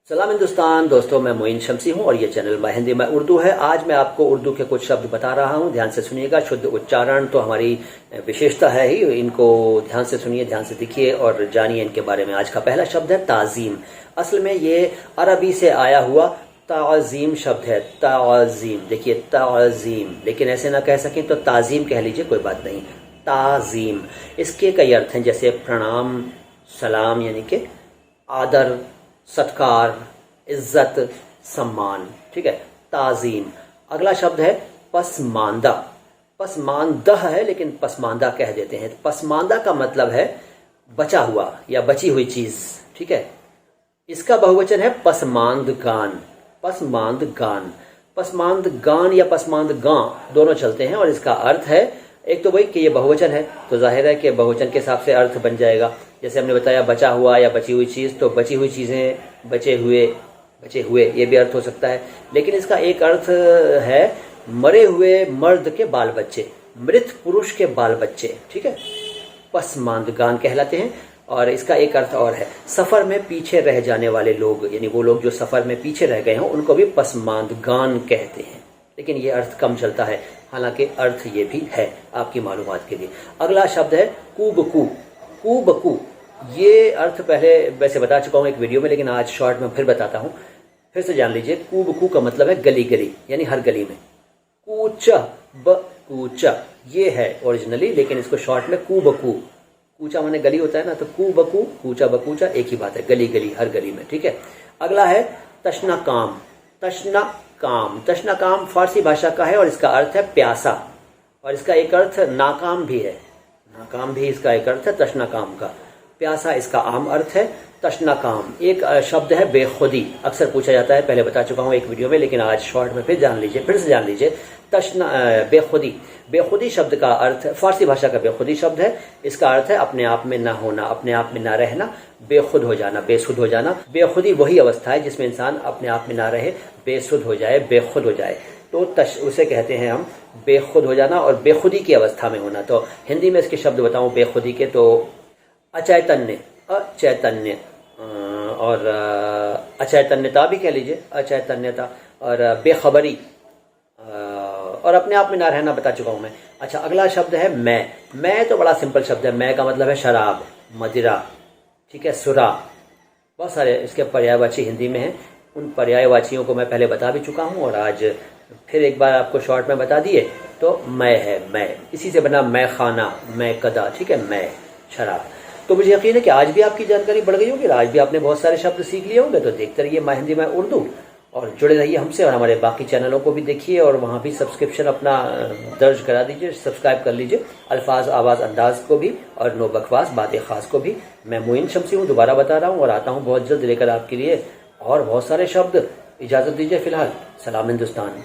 सलाम हिंदुस्तान दोस्तों, मैं मोइन शमसी हूं और ये चैनल माय हिंदी में उर्दू है। आज मैं आपको उर्दू के कुछ शब्द बता रहा हूं, ध्यान से सुनिएगा। शुद्ध उच्चारण तो हमारी विशेषता है ही, इनको ध्यान से सुनिए, ध्यान से देखिए और जानिए इनके बारे में। आज का पहला शब्द है ताजीम। असल में ये अरबी से आया हुआ ताजीम शब्द है। ताजीम, देखिए ताजीम, लेकिन ऐसे ना कह सकें तो ताजीम कह लीजिए, कोई बात नहीं। ताजीम, इसके कई अर्थ हैं, जैसे प्रणाम, सलाम यानी कि आदर, सत्कार, इज्जत, सम्मान। ठीक है, ताजीम। अगला शब्द है पसमानदा। पसमानदा है लेकिन पसमानदा कह देते हैं। पसमानदा का मतलब है बचा हुआ या बची हुई चीज। ठीक है, इसका बहुवचन है पसमानदगान। पसमानदगान, पसमानदगान या पसमानदगां दोनों चलते हैं और इसका अर्थ है, एक तो वही कि ये बहुवचन है तो जाहिर है कि बहुवचन के हिसाब से अर्थ बन जाएगा। जैसे हमने बताया बचा हुआ या बची हुई चीज, तो बची हुई चीजें, बचे हुए ये भी अर्थ हो सकता है। लेकिन इसका एक अर्थ है मरे हुए मर्द के बाल बच्चे, मृत पुरुष के बाल बच्चे। ठीक है, पसमानदगान कहलाते हैं। और इसका एक अर्थ और है सफर में पीछे रह जाने वाले लोग, यानी वो लोग जो सफर में पीछे रह गए हों उनको भी पसमानदगान कहते हैं। लेकिन ये अर्थ कम चलता है, हालांकि अर्थ ये भी है आपकी मालूमात के लिए। अगला शब्द है कूबकू। कूबकू, ये अर्थ पहले वैसे बता चुका हूं एक वीडियो में, लेकिन आज शॉर्ट में फिर बताता हूं, फिर से जान लीजिए। कूबकू का मतलब है गली गली, यानी हर गली में। कूचा बकूचा ये है ओरिजिनली, लेकिन इसको शॉर्ट में कूबकू, कूचा माने गली होता है ना, तो कूबकू, कूचा बकूचा एक ही बात है, गली गली, हर गली में। ठीक है, अगला है तशना काम। तशना काम, तशना काम फारसी भाषा का है और इसका अर्थ है प्यासा, और इसका एक अर्थ नाकाम भी है। नाकाम भी इसका एक अर्थ है तशना काम का। प्यासा इसका आम अर्थ है। तशना काम एक शब्द है बेखुदी, अक्सर पूछा जाता है, पहले बता चुका हूं एक वीडियो में, लेकिन आज शॉर्ट में फिर जान लीजिए, फिर से जान लीजिए। तशना बेखुदी, बेखुदी शब्द का अर्थ फारसी भाषा का बेखुदी शब्द है। इसका अर्थ है अपने आप में ना होना, अपने आप में ना रहना, बेखुद हो जाना, बेसुध हो जाना। बेखुदी वही अवस्था है जिसमें इंसान अपने आप में ना रहे, बेसुध हो जाए, बेखुद हो जाए, तो उसे कहते हैं हम बेखुद हो जाना और बेखुदी की अवस्था में होना। तो हिंदी में इसके शब्द बताऊं बेखुदी के, तो अचैतन्य, अचैतन्य, और अचैतन्यता भी कह लीजिए, अचैतन्यता, और बेखबरी, और अपने आप में ना रहना बता चुका हूं मैं। अच्छा, अगला शब्द है मैं तो बड़ा सिंपल शब्द है। मैं का मतलब है शराब, मदिरा। ठीक है, सुरा। बहुत सारे इसके पर्यायवाची हिंदी में हैं, उन पर्यायवाचियों को मैं पहले बता भी चुका हूं और आज फिर एक बार आपको शॉर्ट में बता दिए। तो मैं है, मैं, इसी से बना मैं खाना, मैं कदा। ठीक है, मैं शराब। तो मुझे यकीन है कि आज भी आपकी जानकारी बढ़ गई होगी, आज भी आपने बहुत सारे शब्द सीख लिए होंगे। तो देखते रहिए माय हिंदी में उर्दू और जुड़े रहिए हमसे, और हमारे बाकी चैनलों को भी देखिए और वहां भी सब्सक्रिप्शन अपना दर्ज करा दीजिए, सब्सक्राइब कर लीजिए। अल्फाज, आवाज, अंदाज को भी और नो बकवास, बातें खास को भी। मैं मोइन शमसी हूँ, दोबारा बता रहा हूँ, और आता हूँ बहुत जल्द लेकर आपके लिए और बहुत सारे शब्द। इजाजत दीजिए फिलहाल। सलाम हिंदुस्तान।